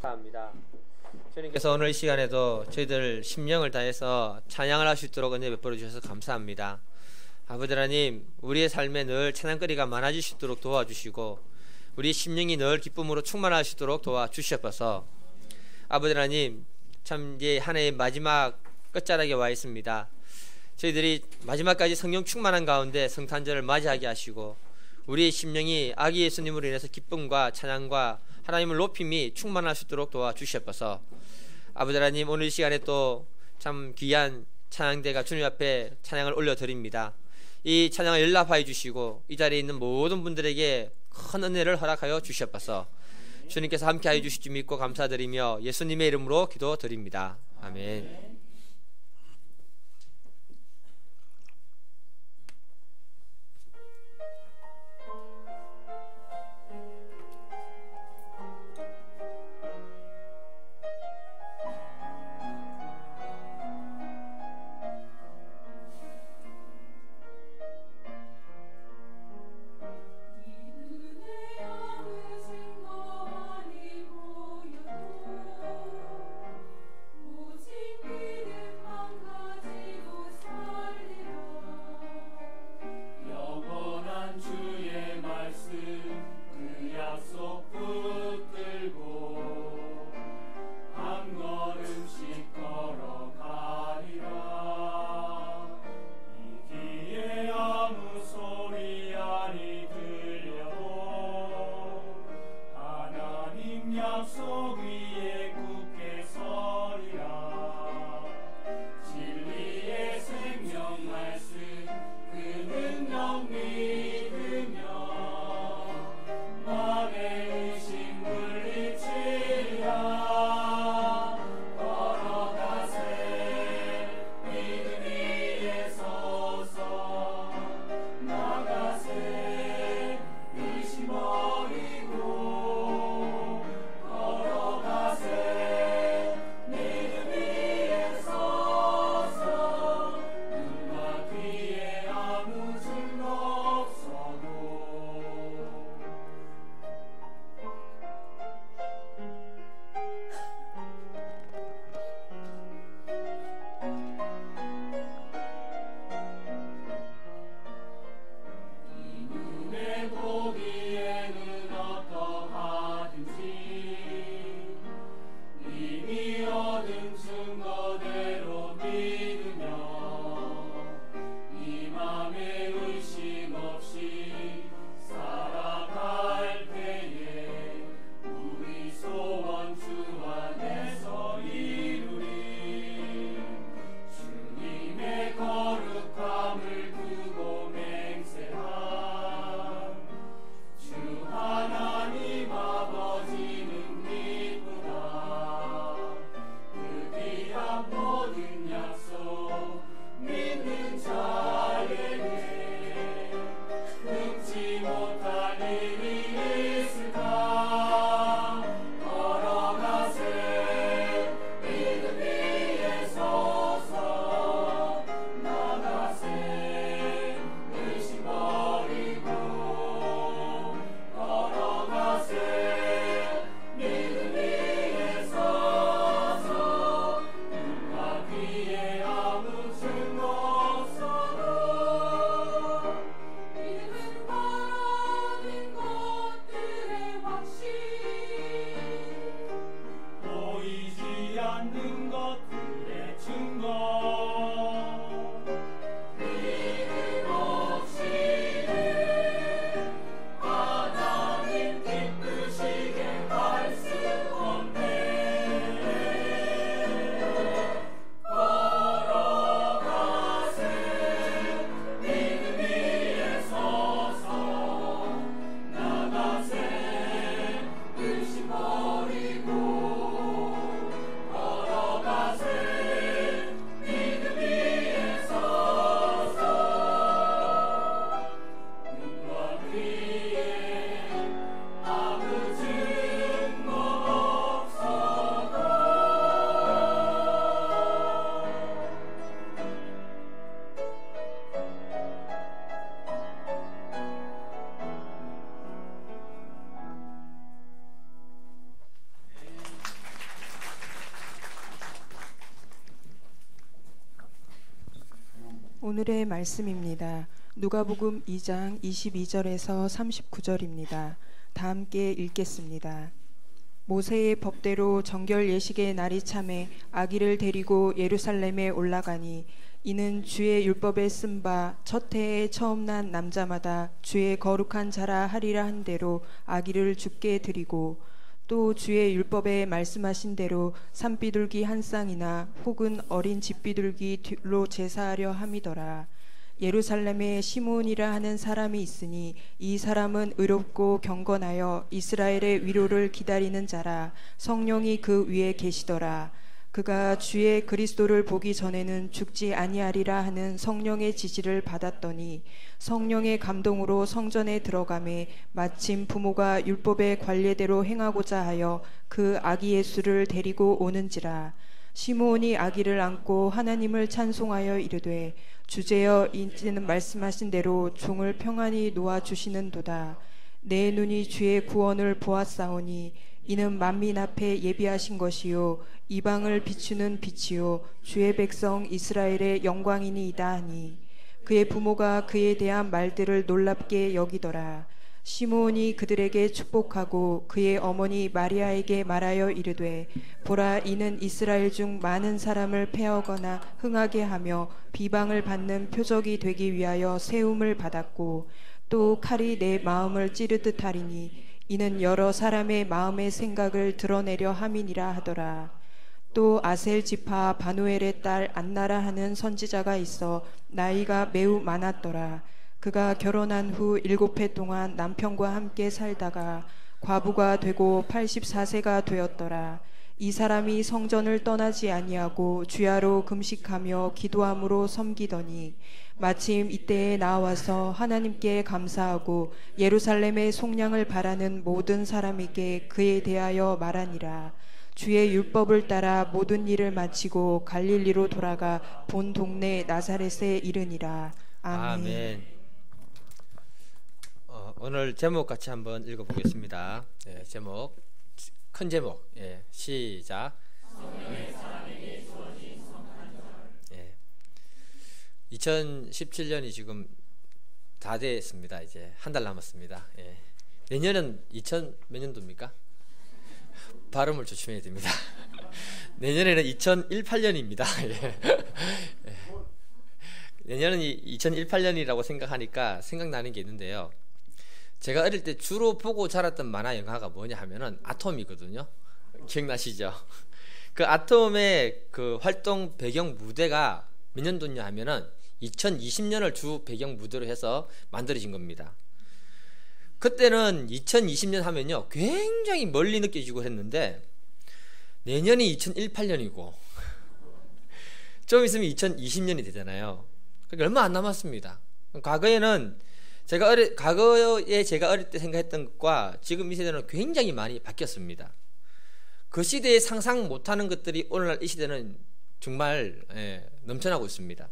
감사합니다. 주님께서 오늘 이 시간에도 저희들 심령을 다해서 찬양을 할 수 있도록 은혜 베풀어 주셔서 감사합니다. 아버지 하나님, 우리의 삶에 늘 찬양거리가 많아질 수 있도록 도와주시고 우리 심령이 늘 기쁨으로 충만할 수 있도록 도와주시옵소서. 아버지 하나님, 참 이제 한 해의 마지막 끝자락에 와 있습니다. 저희들이 마지막까지 성령 충만한 가운데 성탄절을 맞이하게 하시고 우리의 심령이 아기 예수님으로 인해서 기쁨과 찬양과 하나님을 높임이 충만할 수 있도록 도와주시옵소서. 아버지 하나님, 오늘 이 시간에 또 참 귀한 찬양대가 주님 앞에 찬양을 올려드립니다. 이 찬양을 연락하여 주시고 이 자리에 있는 모든 분들에게 큰 은혜를 허락하여 주시옵소서. 주님께서 함께하여 주실 줄 믿고 감사드리며 예수님의 이름으로 기도드립니다. 아멘. 의심 버리고 걸어가세. 오늘의 말씀입니다. 누가복음 2장 22절에서 39절입니다. 다 함께 읽겠습니다. 모세의 법대로 정결 예식의 날이 참에 아기를 데리고 예루살렘에 올라가니 이는 주의 율법에 쓴 바 첫 해에 처음 난 남자마다 주의 거룩한 자라 하리라 한 대로 아기를 주께 드리고 또 주의 율법에 말씀하신 대로 산비둘기 한 쌍이나 혹은 어린 집비둘기로 제사하려 함이더라. 예루살렘에 시므온이라 하는 사람이 있으니 이 사람은 의롭고 경건하여 이스라엘의 위로를 기다리는 자라. 성령이 그 위에 계시더라. 그가 주의 그리스도를 보기 전에는 죽지 아니하리라 하는 성령의 지시를 받았더니 성령의 감동으로 성전에 들어가매 마침 부모가 율법의 관례대로 행하고자 하여 그 아기 예수를 데리고 오는지라. 시므온이 아기를 안고 하나님을 찬송하여 이르되 주제여 이제는 말씀하신 대로 종을 평안히 놓아주시는도다. 내 눈이 주의 구원을 보았사오니 이는 만민 앞에 예비하신 것이요 이방을 비추는 빛이요 주의 백성 이스라엘의 영광이니이다 하니 그의 부모가 그에 대한 말들을 놀랍게 여기더라. 시므온이 그들에게 축복하고 그의 어머니 마리아에게 말하여 이르되 보라 이는 이스라엘 중 많은 사람을 패하거나 흥하게 하며 비방을 받는 표적이 되기 위하여 세움을 받았고 또 칼이 내 마음을 찌르듯 하리니 이는 여러 사람의 마음의 생각을 드러내려 함이니라 하더라. 또 아셀 지파 바누엘의 딸 안나라 하는 선지자가 있어 나이가 매우 많았더라. 그가 결혼한 후 7해 동안 남편과 함께 살다가 과부가 되고 84세가 되었더라. 이 사람이 성전을 떠나지 아니하고 주야로 금식하며 기도함으로 섬기더니 마침 이때에 나와서 하나님께 감사하고 예루살렘의 속량을 바라는 모든 사람에게 그에 대하여 말하니라. 주의 율법을 따라 모든 일을 마치고 갈릴리로 돌아가 본 동네 나사렛에 이르니라. 아멘. 아멘. 오늘 제목 같이 한번 읽어보겠습니다. 네, 제목 큰 제목. 예, 시작. 예, 2017년이 지금 다 됐습니다. 이제 한 달 남았습니다. 예. 내년은 2000 몇 년도입니까? 발음을 조심해야 됩니다. 내년에는 2018년입니다. 예. 예. 내년은 2018년이라고 생각하니까 생각나는 게 있는데요. 제가 어릴 때 주로 보고 자랐던 만화 영화가 뭐냐 하면은 아톰이거든요. 기억나시죠? 그 아톰의 그 활동 배경 무대가 몇 년도냐 하면은 2020년을 주 배경 무대로 해서 만들어진 겁니다. 그때는 2020년 하면요 굉장히 멀리 느껴지고 했는데 내년이 2018년이고 좀 있으면 2020년이 되잖아요. 그러니까 얼마 안 남았습니다. 과거에 제가 어릴 때 생각했던 것과 지금 이 세대는 굉장히 많이 바뀌었습니다. 그 시대에 상상 못하는 것들이 오늘날 이 시대는 정말 넘쳐나고 있습니다.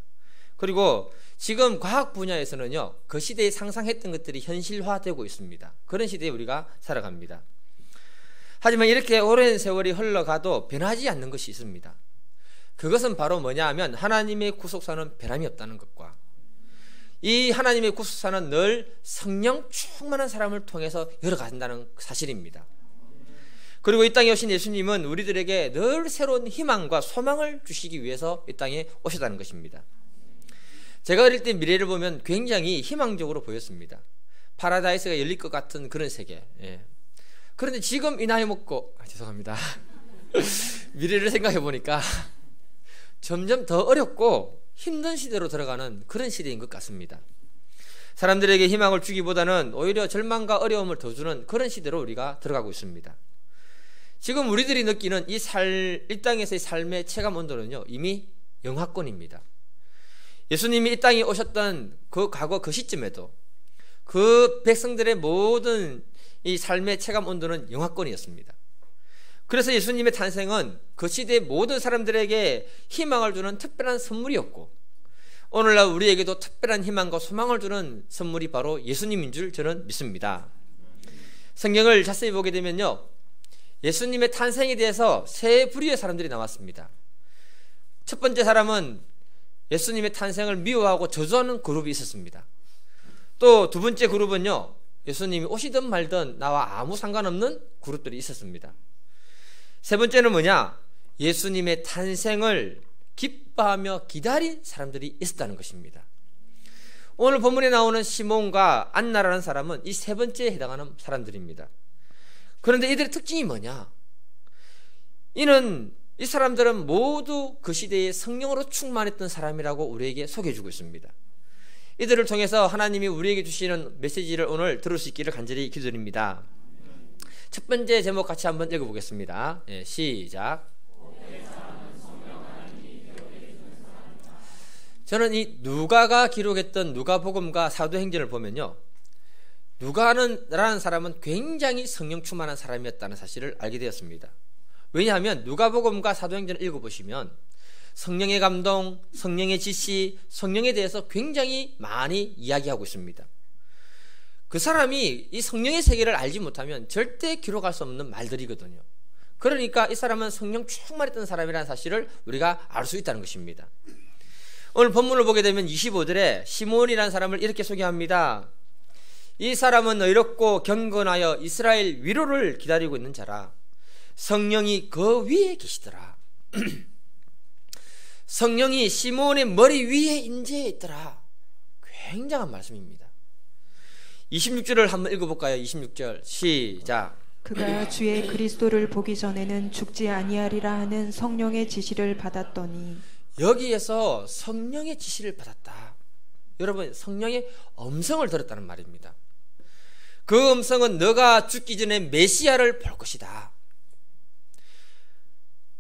그리고 지금 과학 분야에서는요 그 시대에 상상했던 것들이 현실화되고 있습니다. 그런 시대에 우리가 살아갑니다. 하지만 이렇게 오랜 세월이 흘러가도 변하지 않는 것이 있습니다. 그것은 바로 뭐냐 하면 하나님의 구속사는 변함이 없다는 것과 이 하나님의 구속사는 늘 성령 충만한 사람을 통해서 열어간다는 사실입니다. 그리고 이 땅에 오신 예수님은 우리들에게 늘 새로운 희망과 소망을 주시기 위해서 이 땅에 오셨다는 것입니다. 제가 어릴 때 미래를 보면 굉장히 희망적으로 보였습니다. 파라다이스가 열릴 것 같은 그런 세계. 예. 그런데 지금 이 나이 먹고 죄송합니다. 미래를 생각해 보니까 점점 더 어렵고 힘든 시대로 들어가는 그런 시대인 것 같습니다. 사람들에게 희망을 주기보다는 오히려 절망과 어려움을 더 주는 그런 시대로 우리가 들어가고 있습니다. 지금 우리들이 느끼는 이 땅에서의 삶의 체감 온도는요 이미 영하권입니다. 예수님이 이 땅에 오셨던 그 과거 그 시점에도 그 백성들의 모든 이 삶의 체감 온도는 영하권이었습니다. 그래서 예수님의 탄생은 그 시대의 모든 사람들에게 희망을 주는 특별한 선물이었고 오늘날 우리에게도 특별한 희망과 소망을 주는 선물이 바로 예수님인 줄 저는 믿습니다. 성경을 자세히 보게 되면요 예수님의 탄생에 대해서 세 부류의 사람들이 나왔습니다. 첫 번째 사람은 예수님의 탄생을 미워하고 저주하는 그룹이 있었습니다. 또 두 번째 그룹은요, 예수님이 오시든 말든 나와 아무 상관없는 그룹들이 있었습니다. 세 번째는 뭐냐? 예수님의 탄생을 기뻐하며 기다린 사람들이 있었다는 것입니다. 오늘 본문에 나오는 시몬과 안나라는 사람은 이 세 번째에 해당하는 사람들입니다. 그런데 이들의 특징이 뭐냐? 이 사람들은 모두 그 시대에 성령으로 충만했던 사람이라고 우리에게 소개해주고 있습니다. 이들을 통해서 하나님이 우리에게 주시는 메시지를 오늘 들을 수 있기를 간절히 기도드립니다. 첫 번째 제목 같이 한번 읽어보겠습니다. 시작. 저는 이 누가가 기록했던 누가복음과 사도행전을 보면요, 누가라는 사람은 굉장히 성령 충만한 사람이었다는 사실을 알게 되었습니다. 왜냐하면 누가복음과 사도행전을 읽어보시면 성령의 감동, 성령의 지시, 성령에 대해서 굉장히 많이 이야기하고 있습니다. 그 사람이 이 성령의 세계를 알지 못하면 절대 기록할 수 없는 말들이거든요. 그러니까 이 사람은 성령 충만했던 사람이라는 사실을 우리가 알 수 있다는 것입니다. 오늘 본문을 보게 되면 25절에 시몬이라는 사람을 이렇게 소개합니다. 이 사람은 의롭고 경건하여 이스라엘 위로를 기다리고 있는 자라. 성령이 그 위에 계시더라. 성령이 시몬의 머리 위에 임재해 있더라. 굉장한 말씀입니다. 26절을 한번 읽어볼까요? 26절 시작. 그가 주의 그리스도를 보기 전에는 죽지 아니하리라 하는 성령의 지시를 받았더니. 여기에서 성령의 지시를 받았다. 여러분, 성령의 음성을 들었다는 말입니다. 그 음성은 너가 죽기 전에 메시아를 볼 것이다.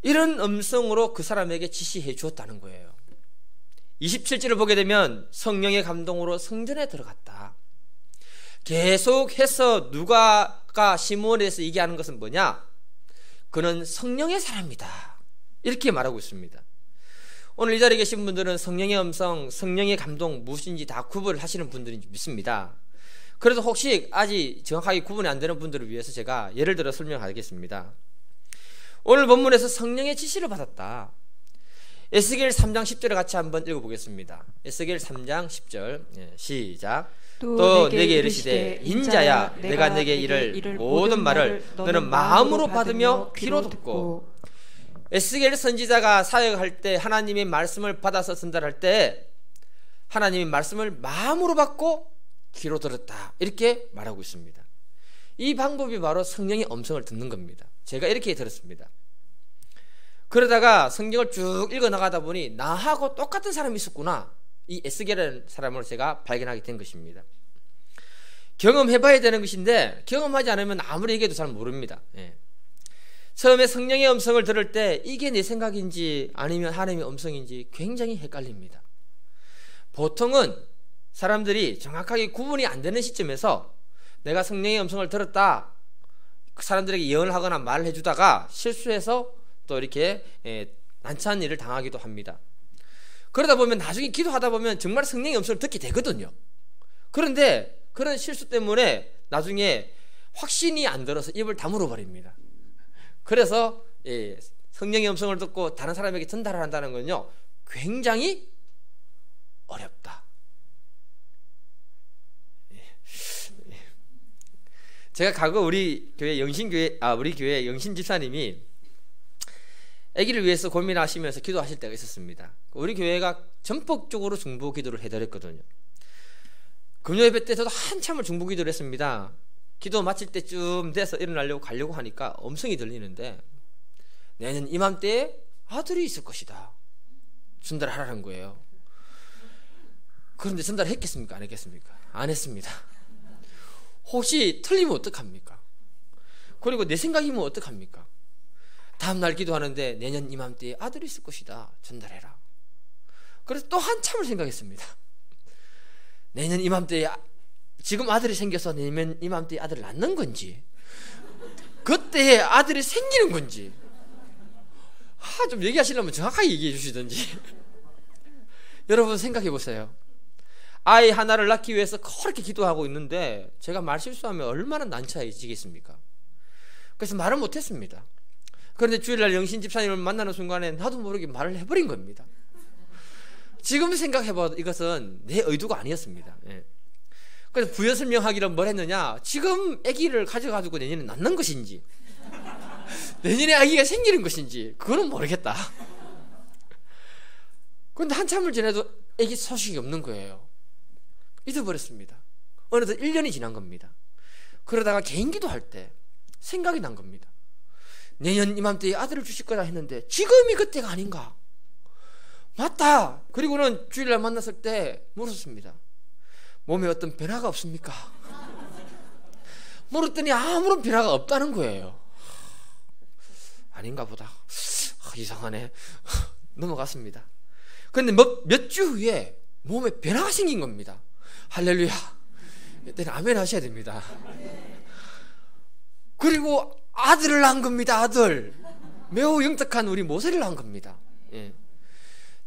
이런 음성으로 그 사람에게 지시해 주었다는 거예요. 27절을 보게 되면 성령의 감동으로 성전에 들어갔다. 계속해서 누가가 시몬에 대해서 얘기하는 것은 뭐냐? 그는 성령의 사람이다. 이렇게 말하고 있습니다. 오늘 이 자리에 계신 분들은 성령의 음성, 성령의 감동 무엇인지 다 구분을 하시는 분들인지 믿습니다. 그래도 혹시 아직 정확하게 구분이 안 되는 분들을 위해서 제가 예를 들어 설명하겠습니다. 오늘 본문에서 성령의 지시를 받았다. 에스겔 3장 10절을 같이 한번 읽어보겠습니다. 에스겔 3장 10절 시작. 또 내게 이르시되 인자야, 내가 내게 이를 모든 말을 너는 마음으로 받으며 귀로 듣고. 에스겔 선지자가 사역할 때 하나님의 말씀을 받아서 전달할 때 하나님의 말씀을 마음으로 받고 귀로 들었다, 이렇게 말하고 있습니다. 이 방법이 바로 성령의 음성을 듣는 겁니다. 제가 이렇게 들었습니다. 그러다가 성경을 쭉 읽어나가다 보니 나하고 똑같은 사람이 있었구나, 이 에스겔이라는 사람을 제가 발견하게 된 것입니다. 경험해봐야 되는 것인데 경험하지 않으면 아무리 얘기해도 잘 모릅니다. 처음에 성령의 음성을 들을 때 이게 내 생각인지 아니면 하나님의 음성인지 굉장히 헷갈립니다. 보통은 사람들이 정확하게 구분이 안 되는 시점에서 내가 성령의 음성을 들었다, 그 사람들에게 예언을 하거나 말을 해주다가 실수해서 또 이렇게 난처한 일을 당하기도 합니다. 그러다 보면 나중에 기도하다 보면 정말 성령의 음성을 듣게 되거든요. 그런데 그런 실수 때문에 나중에 확신이 안 들어서 입을 다물어 버립니다. 그래서 성령의 음성을 듣고 다른 사람에게 전달을 한다는 건요, 굉장히 어렵다. 제가 과거 우리 교회 영신 집사님이 아기를 위해서 고민하시면서 기도하실 때가 있었습니다. 우리 교회가 전폭적으로 중보 기도를 해드렸거든요. 금요 예배 때도 한참을 중보 기도를 했습니다. 기도 마칠 때쯤 돼서 일어나려고 가려고 하니까 음성이 들리는데 내년 이맘때에 아들이 있을 것이다, 전달하라는 거예요. 그런데 전달했겠습니까? 안 했겠습니까? 안 했습니다. 혹시 틀리면 어떡합니까? 그리고 내 생각이면 어떡합니까? 다음날 기도하는데 내년 이맘때에 아들이 있을 것이다, 전달해라. 그래서 또 한참을 생각했습니다. 내년 이맘때에 지금 아들이 생겨서 내년 이맘때에 아들을 낳는 건지 그때에 아들이 생기는 건지 좀 얘기하시려면 정확하게 얘기해 주시든지. 여러분 생각해 보세요. 아이 하나를 낳기 위해서 그렇게 기도하고 있는데 제가 말 실수하면 얼마나 난처해지겠습니까? 그래서 말을 못했습니다. 그런데 주일날 영신 집사님을 만나는 순간에 나도 모르게 말을 해버린 겁니다. 지금 생각해봐도 이것은 내 의도가 아니었습니다. 예. 그래서 부연 설명하기를 뭘 했느냐, 지금 아기를 가져가지고 내년에 낳는 것인지 내년에 아기가 생기는 것인지 그거는 모르겠다. 그런데 한참을 지나도 아기 소식이 없는 거예요. 잊어버렸습니다. 어느덧 1년이 지난 겁니다. 그러다가 개인기도 할 때 생각이 난 겁니다. 내년 이맘때에 아들을 주실 거다 했는데 지금이 그때가 아닌가. 맞다. 그리고는 주일날 만났을 때 물었습니다. 몸에 어떤 변화가 없습니까? 물었더니 아무런 변화가 없다는 거예요. 아닌가 보다. 이상하네. 넘어갔습니다. 그런데 몇 주 후에 몸에 변화가 생긴 겁니다. 할렐루야. 이때는 아멘 하셔야 됩니다. 그리고 아들을 낳은 겁니다. 아들. 매우 영특한 우리 모세를 낳은 겁니다. 예.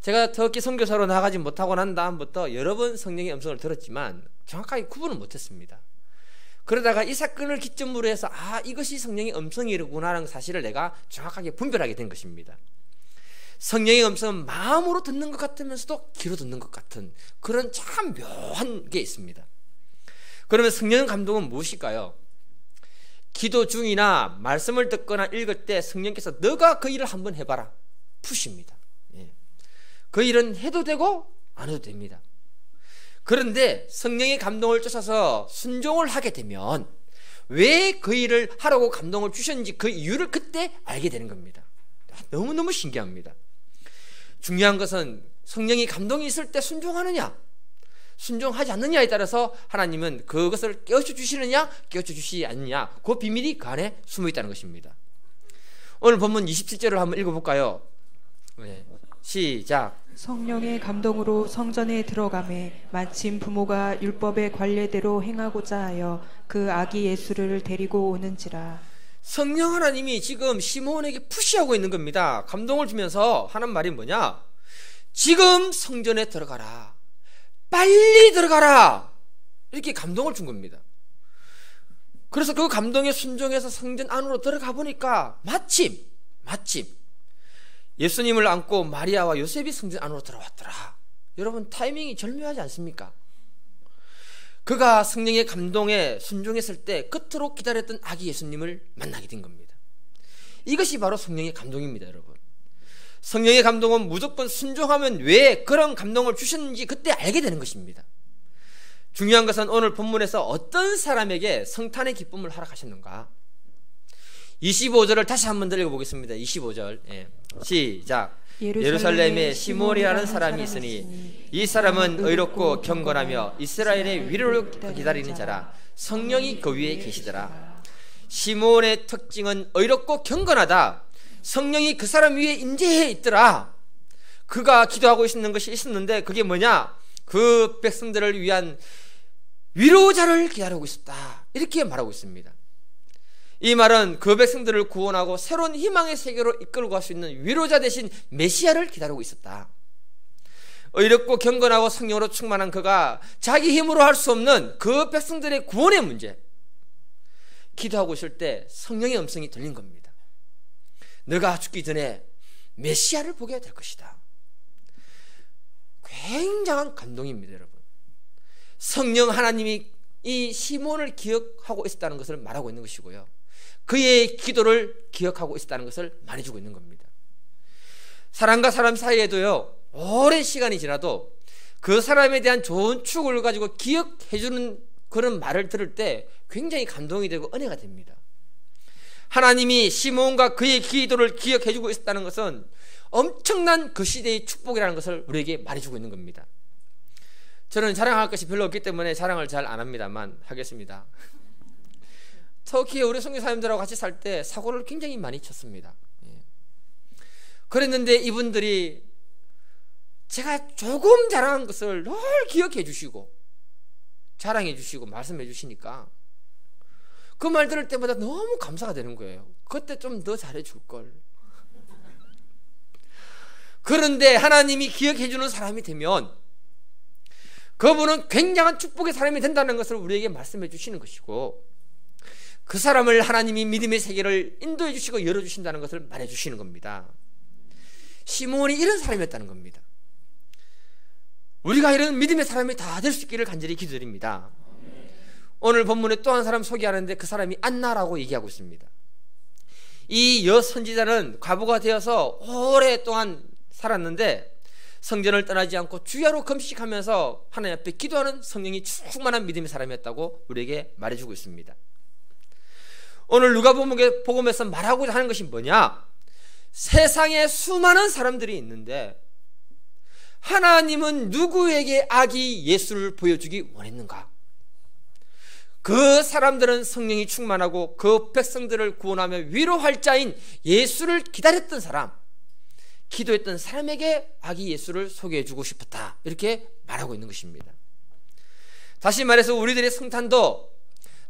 제가 터키 선교사로 나가지 못하고 난 다음부터 여러 번 성령의 음성을 들었지만 정확하게 구분을 못했습니다. 그러다가 이 사건을 기점으로 해서 이것이 성령의 음성이구나라는 사실을 내가 정확하게 분별하게 된 것입니다. 성령의 음성은 마음으로 듣는 것 같으면서도 귀로 듣는 것 같은 그런 참 묘한 게 있습니다. 그러면 성령 감동은 무엇일까요? 기도 중이나 말씀을 듣거나 읽을 때 성령께서 너가 그 일을 한번 해봐라 푸십니다. 그 일은 해도 되고 안 해도 됩니다. 그런데 성령의 감동을 쫓아서 순종을 하게 되면 왜 그 일을 하라고 감동을 주셨는지 그 이유를 그때 알게 되는 겁니다. 너무너무 신기합니다. 중요한 것은 성령이 감동이 있을 때 순종하느냐 순종하지 않느냐에 따라서 하나님은 그것을 깨우쳐 주시느냐 깨우쳐 주시지 않느냐 그 비밀이 그 안에 숨어 있다는 것입니다. 오늘 본문 27절을 한번 읽어볼까요? 네. 시작. 성령의 감동으로 성전에 들어가매 마침 부모가 율법의 관례대로 행하고자 하여 그 아기 예수를 데리고 오는지라. 성령 하나님이 지금 시몬에게 푸시하고 있는 겁니다. 감동을 주면서 하는 말이 뭐냐? 지금 성전에 들어가라. 빨리 들어가라. 이렇게 감동을 준 겁니다. 그래서 그 감동에 순종해서 성전 안으로 들어가 보니까 마침 예수님을 안고 마리아와 요셉이 성전 안으로 들어왔더라. 여러분 타이밍이 절묘하지 않습니까? 그가 성령의 감동에 순종했을 때 끝으로 기다렸던 아기 예수님을 만나게 된 겁니다. 이것이 바로 성령의 감동입니다. 여러분, 성령의 감동은 무조건 순종하면 왜 그런 감동을 주셨는지 그때 알게 되는 것입니다. 중요한 것은 오늘 본문에서 어떤 사람에게 성탄의 기쁨을 허락하셨는가. 25절을 다시 한 번 더 읽어보겠습니다. 25절 시작. 예루살렘에 시몬이라는 사람이 있으니 이 사람은 의롭고 경건하며 이스라엘의 위로를 기다리는 자라. 성령이 그 위에 계시더라. 시몬의 특징은 의롭고 경건하다. 성령이 그 사람 위에 임재해 있더라. 그가 기도하고 있는 것이 있었는데 그게 뭐냐? 그 백성들을 위한 위로자를 기다리고 있었다. 이렇게 말하고 있습니다. 이 말은 그 백성들을 구원하고 새로운 희망의 세계로 이끌고 갈 수 있는 위로자 대신 메시아를 기다리고 있었다. 의롭고 경건하고 성령으로 충만한 그가 자기 힘으로 할 수 없는 그 백성들의 구원의 문제, 기도하고 있을 때 성령의 음성이 들린 겁니다. 너가 죽기 전에 메시아를 보게 될 것이다. 굉장한 감동입니다. 여러분, 성령 하나님이 이 시몬을 기억하고 있었다는 것을 말하고 있는 것이고요, 그의 기도를 기억하고 있었다는 것을 말해주고 있는 겁니다. 사람과 사람 사이에도요, 오랜 시간이 지나도 그 사람에 대한 좋은 추억을 가지고 기억해주는 그런 말을 들을 때 굉장히 감동이 되고 은혜가 됩니다. 하나님이 시몬과 그의 기도를 기억해주고 있었다는 것은 엄청난 그 시대의 축복이라는 것을 우리에게 말해주고 있는 겁니다. 저는 자랑할 것이 별로 없기 때문에 자랑을 잘 안 합니다만 하겠습니다. 터키에 우리 선교사님들하고 같이 살 때 사고를 굉장히 많이 쳤습니다. 그랬는데 이분들이 제가 조금 자랑한 것을 늘 기억해 주시고 자랑해 주시고 말씀해 주시니까 그 말 들을 때마다 너무 감사가 되는 거예요. 그때 좀 더 잘해 줄 걸. 그런데 하나님이 기억해 주는 사람이 되면 그분은 굉장한 축복의 사람이 된다는 것을 우리에게 말씀해 주시는 것이고, 그 사람을 하나님이 믿음의 세계를 인도해 주시고 열어주신다는 것을 말해 주시는 겁니다. 시몬이 이런 사람이었다는 겁니다. 우리가 이런 믿음의 사람이 다 될 수 있기를 간절히 기도드립니다. 오늘 본문에 또 한 사람 소개하는데 그 사람이 안나라고 얘기하고 있습니다. 이 여선지자는 과부가 되어서 오랫동안 살았는데 성전을 떠나지 않고 주야로 금식하면서 하나님 앞에 기도하는 성령이 충만한 믿음의 사람이었다고 우리에게 말해주고 있습니다. 오늘 누가복음에서 말하고자 하는 것이 뭐냐? 세상에 수많은 사람들이 있는데 하나님은 누구에게 아기 예수를 보여주기 원했는가? 그 사람들은 성령이 충만하고 그 백성들을 구원하며 위로할 자인 예수를 기다렸던 사람, 기도했던 사람에게 아기 예수를 소개해주고 싶었다, 이렇게 말하고 있는 것입니다. 다시 말해서 우리들의 성탄도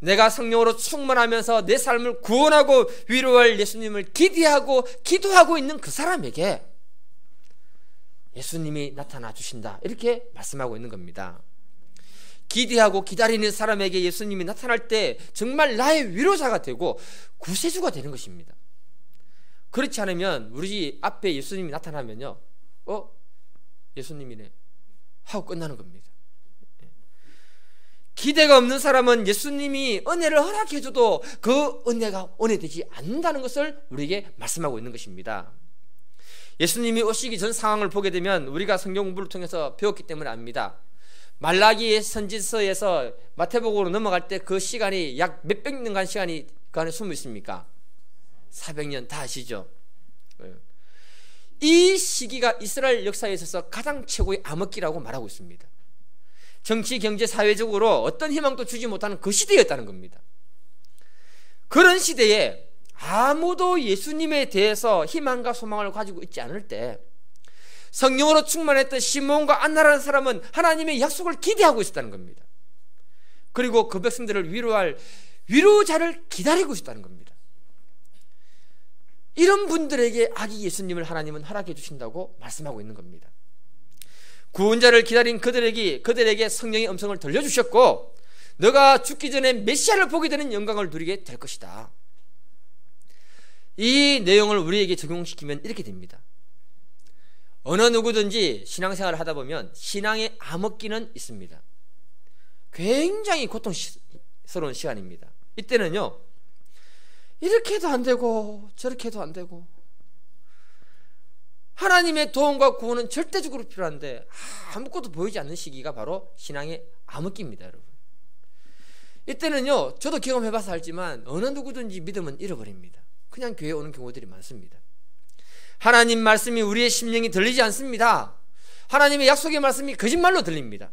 내가 성령으로 충만하면서 내 삶을 구원하고 위로할 예수님을 기대하고 기도하고 있는 그 사람에게 예수님이 나타나 주신다, 이렇게 말씀하고 있는 겁니다. 기대하고 기다리는 사람에게 예수님이 나타날 때 정말 나의 위로자가 되고 구세주가 되는 것입니다. 그렇지 않으면 우리 앞에 예수님이 나타나면요, 예수님이네 하고 끝나는 겁니다. 기대가 없는 사람은 예수님이 은혜를 허락해줘도 그 은혜가 은혜되지 않는다는 것을 우리에게 말씀하고 있는 것입니다. 예수님이 오시기 전 상황을 보게 되면 우리가 성경 공부를 통해서 배웠기 때문에 압니다. 말라기의 선지서에서 마태복음으로 넘어갈 때 그 시간이 약 몇백 년간 시간이 그 안에 숨어 있습니까? 400년 다 아시죠? 이 시기가 이스라엘 역사에 있어서 가장 최고의 암흑기라고 말하고 있습니다. 정치, 경제, 사회적으로 어떤 희망도 주지 못하는 그 시대였다는 겁니다. 그런 시대에 아무도 예수님에 대해서 희망과 소망을 가지고 있지 않을 때 성령으로 충만했던 시몬과 안나라는 사람은 하나님의 약속을 기대하고 있었다는 겁니다. 그리고 그 백성들을 위로할 위로자를 기다리고 있었다는 겁니다. 이런 분들에게 아기 예수님을 하나님은 허락해 주신다고 말씀하고 있는 겁니다. 구원자를 기다린 그들에게 성령의 음성을 들려주셨고 너가 죽기 전에 메시아를 보게 되는 영광을 누리게 될 것이다. 이 내용을 우리에게 적용시키면 이렇게 됩니다. 어느 누구든지 신앙생활을 하다 보면 신앙의 암흑기는 있습니다. 굉장히 고통스러운 시간입니다. 이때는요, 이렇게 해도 안 되고 저렇게 해도 안 되고 하나님의 도움과 구원은 절대적으로 필요한데 아무것도 보이지 않는 시기가 바로 신앙의 암흑기입니다. 여러분, 이때는요, 저도 경험해봐서 알지만 어느 누구든지 믿음은 잃어버립니다. 그냥 교회에 오는 경우들이 많습니다. 하나님 말씀이 우리의 심령이 들리지 않습니다. 하나님의 약속의 말씀이 거짓말로 들립니다.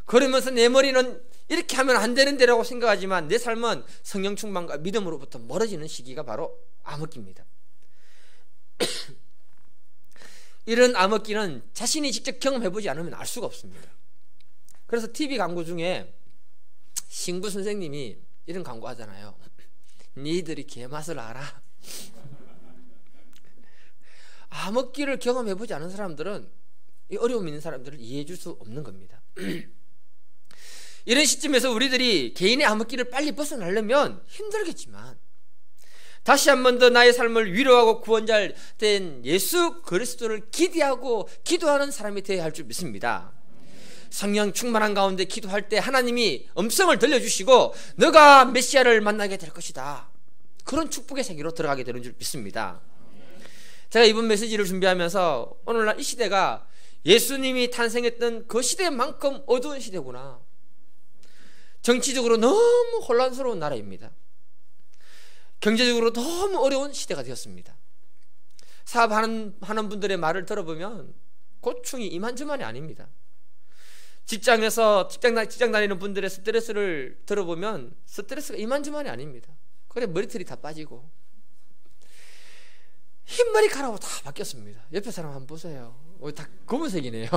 그러면서 내 머리는 이렇게 하면 안 되는데라고 생각하지만 내 삶은 성령 충만과 믿음으로부터 멀어지는 시기가 바로 암흑기입니다. 이런 암흑기는 자신이 직접 경험해보지 않으면 알 수가 없습니다. 그래서 TV 광고 중에 신구 선생님이 이런 광고 하잖아요. 니들이 개맛을 알아. 암흑기를 경험해보지 않은 사람들은, 이 어려움 있는 사람들을 이해해 줄 수 없는 겁니다. 이런 시점에서 우리들이 개인의 암흑기를 빨리 벗어나려면 힘들겠지만 다시 한 번 더 나의 삶을 위로하고 구원자 된 예수 그리스도를 기대하고 기도하는 사람이 되어야 할 줄 믿습니다. 성령 충만한 가운데 기도할 때 하나님이 음성을 들려주시고 너가 메시아를 만나게 될 것이다, 그런 축복의 세계로 들어가게 되는 줄 믿습니다. 제가 이번 메시지를 준비하면서 오늘날 이 시대가 예수님이 탄생했던 그 시대만큼 어두운 시대구나, 정치적으로 너무 혼란스러운 나라입니다. 경제적으로 너무 어려운 시대가 되었습니다. 사업하는 분들의 말을 들어보면 고충이 이만저만이 아닙니다. 직장 다니는 분들의 스트레스를 들어보면 스트레스가 이만저만이 아닙니다. 그래, 머리털이 다 빠지고 흰머리카락으로 다 바뀌었습니다. 옆에 사람 한번 보세요. 다 검은색이네요.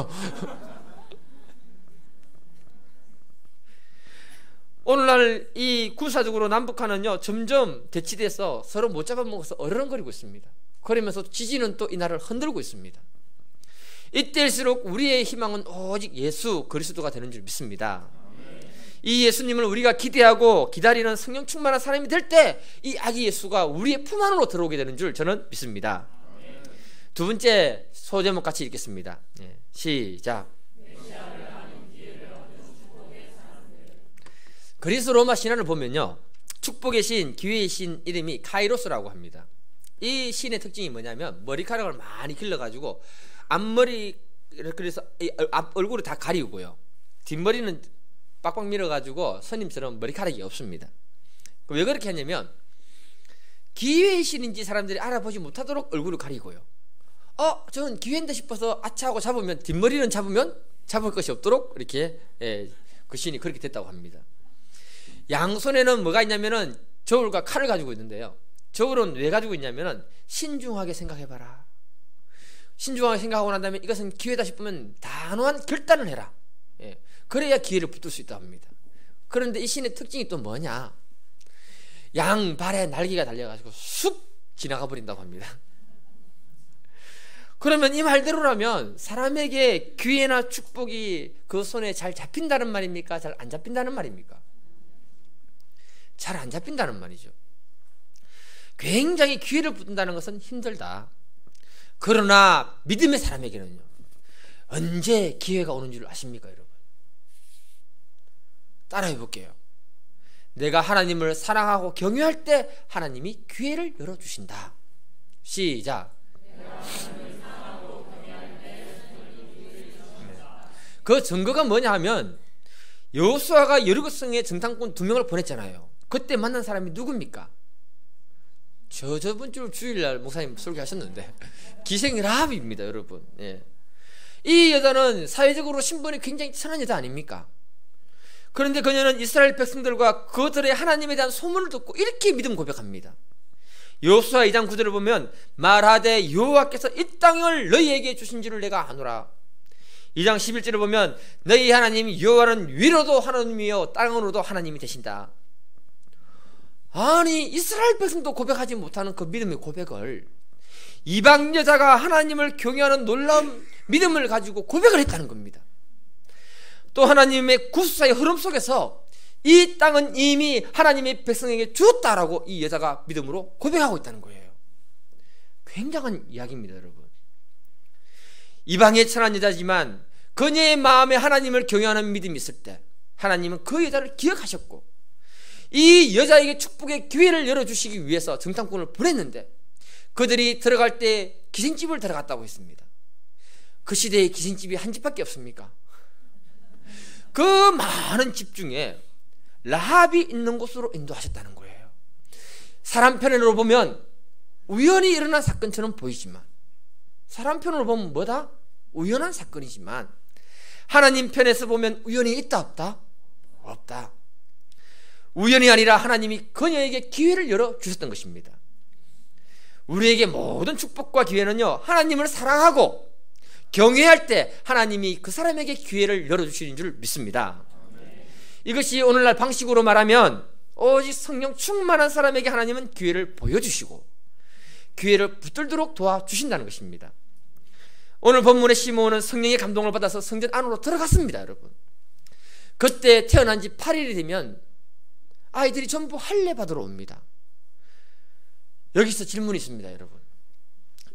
오늘날 이 군사적으로 남북한은요, 점점 대치돼서 서로 못 잡아먹어서 어르렁거리고 있습니다. 그러면서 지진은 또 이 나라를 흔들고 있습니다. 이때일수록 우리의 희망은 오직 예수 그리스도가 되는 줄 믿습니다. 이 예수님을 우리가 기대하고 기다리는 성령 충만한 사람이 될 때 이 아기 예수가 우리의 품 안으로 들어오게 되는 줄 저는 믿습니다. 두 번째 소제목 같이 읽겠습니다. 시작. 그리스 로마 신화를 보면요, 축복의 신, 기회의 신 이름이 카이로스라고 합니다. 이 신의 특징이 뭐냐면 머리카락을 많이 길러가지고 앞머리, 그래서 앞 얼굴을 다 가리고요, 뒷머리는 빡빡 밀어가지고 스님처럼 머리카락이 없습니다. 왜 그렇게 하냐면 기회의 신인지 사람들이 알아보지 못하도록 얼굴을 가리고요, 저는 기회인데 싶어서 아차하고 잡으면 뒷머리는 잡을 것이 없도록 이렇게 그 신이 그렇게 됐다고 합니다. 양손에는 뭐가 있냐면은 저울과 칼을 가지고 있는데요, 저울은 왜 가지고 있냐면은 신중하게 생각해봐라, 신중하게 생각하고 난 다음에 이것은 기회다 싶으면 단호한 결단을 해라. 그래야 기회를 붙들 수 있다고 합니다. 그런데 이 신의 특징이 또 뭐냐, 양발에 날개가 달려가지고 쑥 지나가 버린다고 합니다. 그러면 이 말대로라면 사람에게 기회나 축복이 그 손에 잘 잡힌다는 말입니까? 잘 안 잡힌다는 말입니까? 잘 안 잡힌다는 말이죠. 굉장히 기회를 붙는다는 것은 힘들다. 그러나 믿음의 사람에게는요, 언제 기회가 오는 줄 아십니까, 여러분? 따라해 볼게요. 내가 하나님을 사랑하고 경외할 때 하나님이 기회를 열어주신다. 시작. 그 증거가 뭐냐 하면 여호수아가 여리고성에 정탐꾼 2명을 보냈잖아요. 그때 만난 사람이 누굽니까? 저번 주 주일날 목사님 설교하셨는데 기생 라합입니다, 여러분. 이 여자는 사회적으로 신분이 굉장히 천한 여자 아닙니까? 그런데 그녀는 이스라엘 백성들과 그들의 하나님에 대한 소문을 듣고 이렇게 믿음 고백합니다. 여호수아 2장 9절을 보면 말하되 여호와께서 이 땅을 너희에게 주신 줄을 내가 아노라. 2장 11절을 보면 너희 하나님 여호와는 위로도 하나님이요 땅으로도 하나님이 되신다. 아니, 이스라엘 백성도 고백하지 못하는 그 믿음의 고백을 이방 여자가 하나님을 경외하는 놀라운 믿음을 가지고 고백을 했다는 겁니다. 또 하나님의 구속사의 흐름 속에서 이 땅은 이미 하나님의 백성에게 주었다라고 이 여자가 믿음으로 고백하고 있다는 거예요. 굉장한 이야기입니다, 여러분. 이방의 천한 여자지만 그녀의 마음에 하나님을 경외하는 믿음이 있을 때 하나님은 그 여자를 기억하셨고 이 여자에게 축복의 기회를 열어주시기 위해서 정탐꾼을 보냈는데 그들이 들어갈 때 기생집을 들어갔다고 했습니다. 그 시대에 기생집이 한 집밖에 없습니까? 그 많은 집 중에 라합이 있는 곳으로 인도하셨다는 거예요. 사람 편으로 보면 우연히 일어난 사건처럼 보이지만, 사람 편으로 보면 뭐다? 우연한 사건이지만 하나님 편에서 보면 우연이 있다 없다? 없다. 우연이 아니라 하나님이 그녀에게 기회를 열어주셨던 것입니다. 우리에게 모든 축복과 기회는요, 하나님을 사랑하고 경외할 때 하나님이 그 사람에게 기회를 열어주시는 줄 믿습니다. 이것이 오늘날 방식으로 말하면 오직 성령 충만한 사람에게 하나님은 기회를 보여주시고 기회를 붙들도록 도와주신다는 것입니다. 오늘 본문의 시므온은 성령의 감동을 받아서 성전 안으로 들어갔습니다, 여러분. 그때 태어난 지 8일이 되면 아이들이 전부 할례 받으러 옵니다. 여기서 질문이 있습니다, 여러분.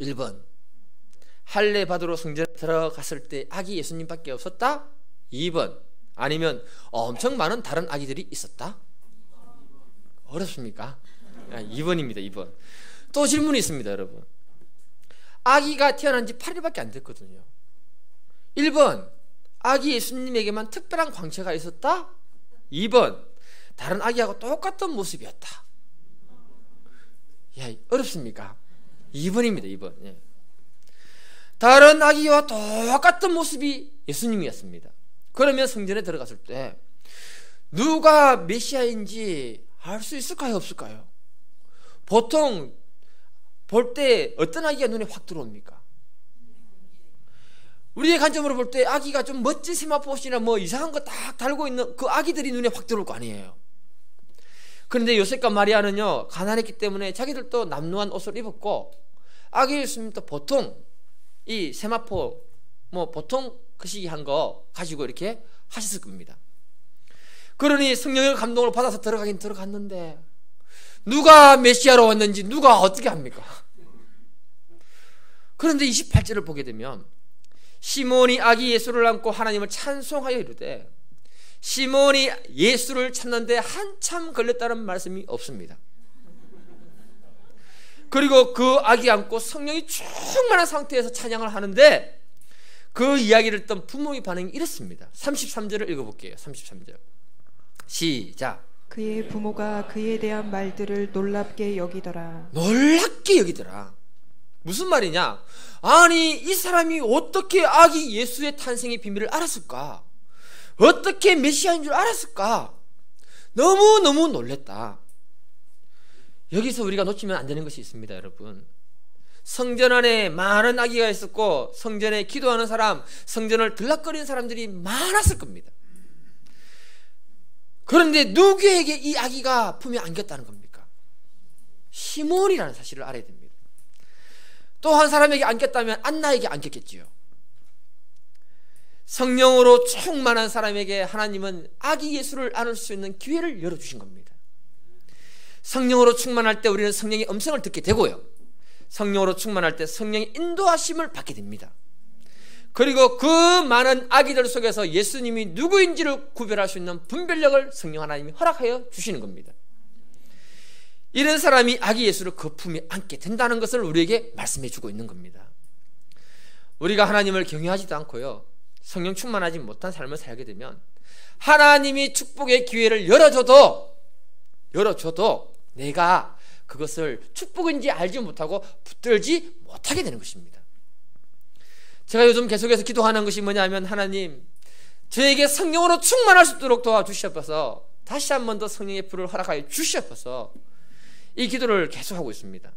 1번, 할례 받으러 성전에 들어갔을 때 아기 예수님밖에 없었다? 2번, 아니면 엄청 많은 다른 아기들이 있었다? 어렵습니까? 2번입니다, 2번. 또 질문이 있습니다, 여러분. 아기가 태어난 지 8일밖에 안 됐거든요. 1번, 아기 예수님에게만 특별한 광채가 있었다? 2번, 다른 아기하고 똑같은 모습이었다. 어렵습니까? 2번입니다, 2번. 다른 아기와 똑같은 모습이 예수님이었습니다. 그러면 성전에 들어갔을 때 누가 메시아인지 알 수 있을까요, 없을까요? 보통 볼 때 어떤 아기가 눈에 확 들어옵니까? 우리의 관점으로 볼 때 아기가 좀 멋진 세마포옷이나 뭐 이상한 거 딱 달고 있는 그 아기들이 눈에 확 들어올 거 아니에요. 그런데 요셉과 마리아는요, 가난했기 때문에 자기들도 남루한 옷을 입었고 아기 예수님도 보통 이 세마포 뭐 보통 그 시기 한 거 가지고 이렇게 하셨을 겁니다. 그러니 성령의 감동을 받아서 들어가긴 들어갔는데 누가 메시아로 왔는지 누가 어떻게 합니까? 그런데 28절을 보게 되면 시몬이 아기 예수를 안고 하나님을 찬송하여 이르되 시몬이 예수를 찾는데 한참 걸렸다는 말씀이 없습니다. 그리고 그 아기 안고 성령이 충만한 상태에서 찬양을 하는데 그 이야기를 듣던 부모의 반응이 이렇습니다. 33절을 읽어볼게요. 33절 시작. 그의 부모가 그에 대한 말들을 놀랍게 여기더라. 놀랍게 여기더라. 무슨 말이냐? 아니, 이 사람이 어떻게 아기 예수의 탄생의 비밀을 알았을까? 어떻게 메시아인 줄 알았을까? 너무너무 놀랬다. 여기서 우리가 놓치면 안 되는 것이 있습니다, 여러분. 성전 안에 많은 아기가 있었고 성전에 기도하는 사람, 성전을 들락거리는 사람들이 많았을 겁니다. 그런데 누구에게 이 아기가 품에 안겼다는 겁니까? 시몬이라는 사실을 알아야 됩니다. 또 한 사람에게 안겼다면 안나에게 안겼겠지요. 성령으로 충만한 사람에게 하나님은 아기 예수를 안을 수 있는 기회를 열어주신 겁니다. 성령으로 충만할 때 우리는 성령의 음성을 듣게 되고요, 성령으로 충만할 때 성령의 인도하심을 받게 됩니다. 그리고 그 많은 아기들 속에서 예수님이 누구인지를 구별할 수 있는 분별력을 성령 하나님이 허락하여 주시는 겁니다. 이런 사람이 아기 예수를 그 품에 안게 된다는 것을 우리에게 말씀해 주고 있는 겁니다. 우리가 하나님을 경외하지도 않고요, 성령 충만하지 못한 삶을 살게 되면 하나님이 축복의 기회를 열어줘도 내가 그것을 축복인지 알지 못하고 붙들지 못하게 되는 것입니다. 제가 요즘 계속해서 기도하는 것이 뭐냐면, 하나님, 저에게 성령으로 충만할 수 있도록 도와주시옵소서, 다시 한 번 더 성령의 불을 허락하여 주시옵소서, 이 기도를 계속하고 있습니다.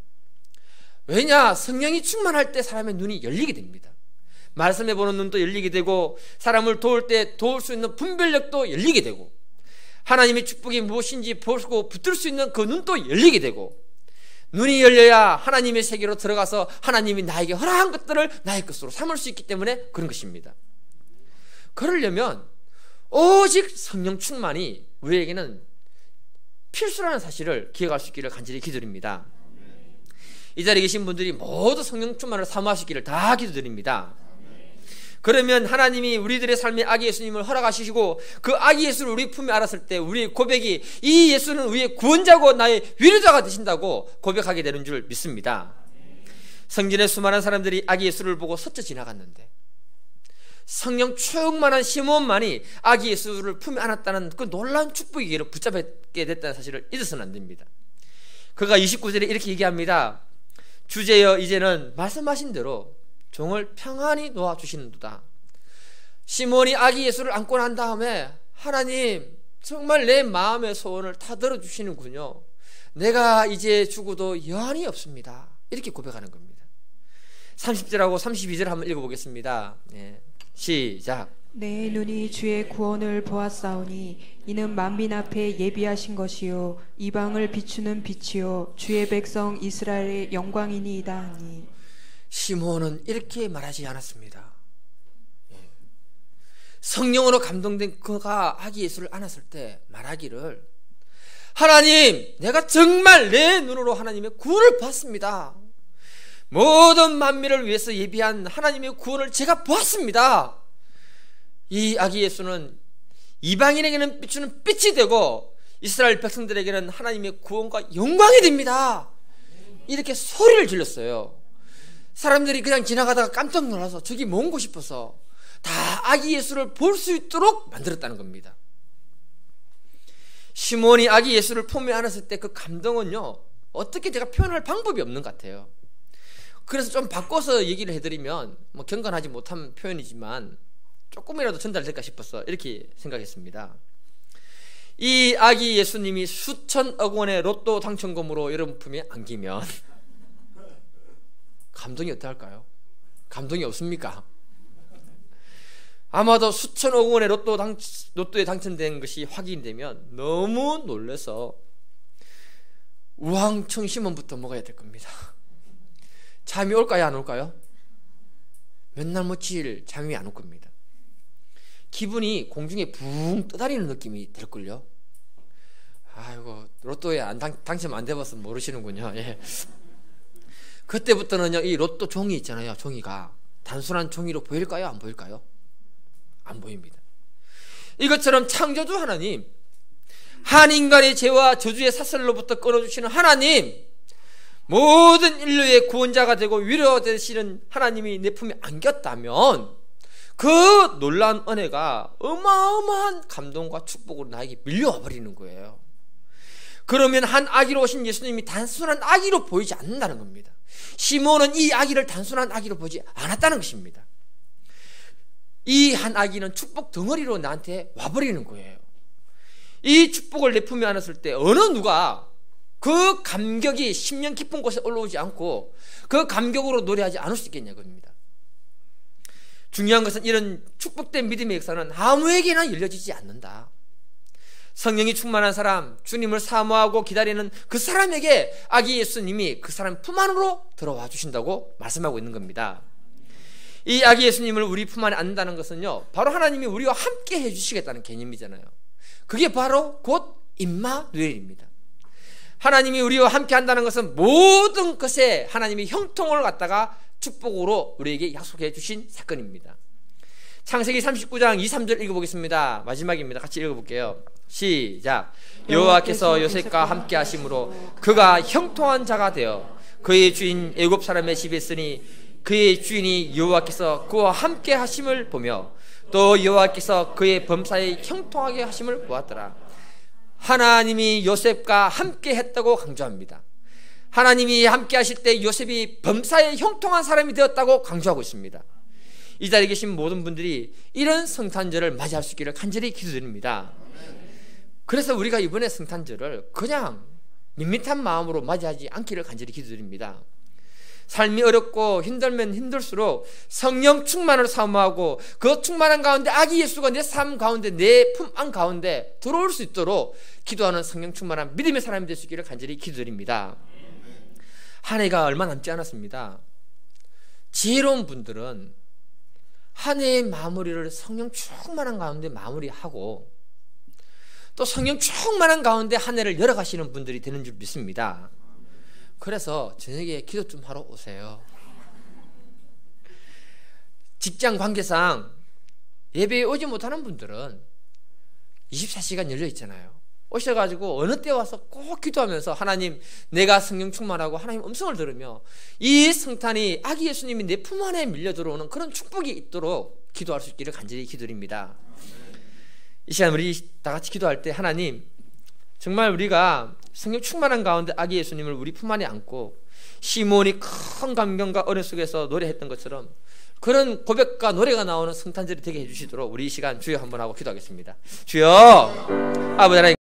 왜냐? 성령이 충만할 때 사람의 눈이 열리게 됩니다. 말씀해 보는 눈도 열리게 되고, 사람을 도울 때 도울 수 있는 분별력도 열리게 되고, 하나님의 축복이 무엇인지 보고 붙들 수 있는 그 눈도 열리게 되고, 눈이 열려야 하나님의 세계로 들어가서 하나님이 나에게 허락한 것들을 나의 것으로 삼을 수 있기 때문에 그런 것입니다. 그러려면 오직 성령 충만이 우리에게는 필수라는 사실을 기억할 수 있기를 간절히 기도드립니다. 이 자리에 계신 분들이 모두 성령 충만을 사모하시기를 다 기도드립니다. 그러면 하나님이 우리들의 삶에 아기 예수님을 허락하시고 그 아기 예수를 우리 품에 안았을 때 우리의 고백이 이 예수는 우리의 구원자고 나의 위로자가 되신다고 고백하게 되는 줄 믿습니다. 성전의 수많은 사람들이 아기 예수를 보고 스쳐 지나갔는데 성령 충만한 시몬만이 아기 예수를 품에 안았다는 그 놀라운 축복에게로 붙잡게 됐다는 사실을 잊어서는 안 됩니다. 그가 29절에 이렇게 얘기합니다. 주제여 이제는 말씀하신 대로 종을 평안히 놓아주시는도다. 시몬이 아기 예수를 안고 난 다음에, 하나님, 정말 내 마음의 소원을 다 들어주시는군요. 내가 이제 죽어도 여한이 없습니다. 이렇게 고백하는 겁니다. 30절하고 32절 한번 읽어보겠습니다. 시작. 내 눈이 주의 구원을 보았사오니 이는 만민 앞에 예비하신 것이요 이방을 비추는 빛이요 주의 백성 이스라엘의 영광이니이다 하니. 시몬은 이렇게 말하지 않았습니다. 성령으로 감동된 그가 아기 예수를 안았을 때 말하기를, 하나님, 내가 정말 내 눈으로 하나님의 구원을 봤습니다. 모든 만민을 위해서 예비한 하나님의 구원을 제가 보았습니다. 이 아기 예수는 이방인에게는 비추는 빛이 되고 이스라엘 백성들에게는 하나님의 구원과 영광이 됩니다. 이렇게 소리를 질렀어요. 사람들이 그냥 지나가다가 깜짝 놀라서 저기 뭔고 싶어서 다 아기 예수를 볼 수 있도록 만들었다는 겁니다. 시몬이 아기 예수를 품에 안았을 때 그 감동은요, 어떻게 제가 표현할 방법이 없는 것 같아요. 그래서 좀 바꿔서 얘기를 해드리면, 경건하지 못한 표현이지만 조금이라도 전달될까 싶어서 이렇게 생각했습니다. 이 아기 예수님이 수천억 원의 로또 당첨금으로 여러분 품에 안기면 감동이 어떡할까요? 감동이 없습니까? 아마도 수천억 원의 로또에 당첨된 것이 확인되면 너무 놀라서 우왕청심원부터 먹어야 될 겁니다. 잠이 올까요, 안 올까요? 맨날 며칠 잠이 안 올 겁니다. 기분이 공중에 붕 떠다니는 느낌이 될걸요. 아이고, 로또에 당첨 안 돼봐서 모르시는군요. 예. 그때부터는요, 이 로또 종이 있잖아요. 종이가 단순한 종이로 보일까요? 안 보일까요? 안 보입니다. 이것처럼 창조주 하나님, 한 인간의 죄와 저주의 사슬로부터 끊어주시는 하나님, 모든 인류의 구원자가 되고 위로가 되시는 하나님이 내 품에 안겼다면 그 놀라운 은혜가 어마어마한 감동과 축복으로 나에게 밀려와 버리는 거예요. 그러면 한 아기로 오신 예수님이 단순한 아기로 보이지 않는다는 겁니다. 시몬은 이 아기를 단순한 아기로 보지 않았다는 것입니다. 이 한 아기는 축복 덩어리로 나한테 와버리는 거예요. 이 축복을 내 품에 안았을 때 어느 누가 그 감격이 심령 깊은 곳에 올라오지 않고 그 감격으로 노래하지 않을 수 있겠냐 겁니다. 중요한 것은 이런 축복된 믿음의 역사는 아무에게나 열려지지 않는다. 성령이 충만한 사람, 주님을 사모하고 기다리는 그 사람에게 아기 예수님이 그 사람 품 안으로 들어와 주신다고 말씀하고 있는 겁니다. 이 아기 예수님을 우리 품 안에 안는다는 것은요, 바로 하나님이 우리와 함께 해주시겠다는 개념이잖아요. 그게 바로 곧 임마누엘입니다. 하나님이 우리와 함께 한다는 것은 모든 것에 하나님이 형통을 갖다가 축복으로 우리에게 약속해 주신 사건입니다. 창세기 39장 2, 3절 읽어보겠습니다. 마지막입니다. 같이 읽어볼게요. 시작. 여호와께서 요셉과 함께 하심으로 그가 형통한 자가 되어 그의 주인 애굽 사람의 집에 있으니 그의 주인이 여호와께서 그와 함께 하심을 보며 또 여호와께서 그의 범사에 형통하게 하심을 보았더라. 하나님이 요셉과 함께 했다고 강조합니다. 하나님이 함께 하실 때 요셉이 범사에 형통한 사람이 되었다고 강조하고 있습니다. 이 자리에 계신 모든 분들이 이런 성탄절을 맞이할 수 있기를 간절히 기도드립니다. 그래서 우리가 이번에 성탄절을 그냥 밋밋한 마음으로 맞이하지 않기를 간절히 기도드립니다. 삶이 어렵고 힘들면 힘들수록 성령 충만을 사모하고 그 충만한 가운데 아기 예수가 내 삶 가운데 내 품 안 가운데 들어올 수 있도록 기도하는 성령 충만한 믿음의 사람이 될 수 있기를 간절히 기도드립니다. 한 해가 얼마 남지 않았습니다. 지혜로운 분들은 한 해의 마무리를 성령 충만한 가운데 마무리하고 또 성령 충만한 가운데 한 해를 열어가시는 분들이 되는 줄 믿습니다. 그래서 저녁에 기도 좀 하러 오세요. 직장 관계상 예배에 오지 못하는 분들은 24시간 열려 있잖아요. 오셔가지고 어느 때 와서 꼭 기도하면서 하나님, 내가 성령 충만하고 하나님 음성을 들으며 이 성탄이 아기 예수님이 내 품 안에 밀려 들어오는 그런 축복이 있도록 기도할 수 있기를 간절히 기도드립니다. 이 시간 우리 다 같이 기도할 때 하나님, 정말 우리가 성령 충만한 가운데 아기 예수님을 우리 품 안에 안고 시몬이 큰 감격과 은혜 속에서 노래했던 것처럼 그런 고백과 노래가 나오는 성탄절이 되게 해주시도록 우리 이 시간 주여 한번 하고 기도하겠습니다. 주여, 아버지 하나님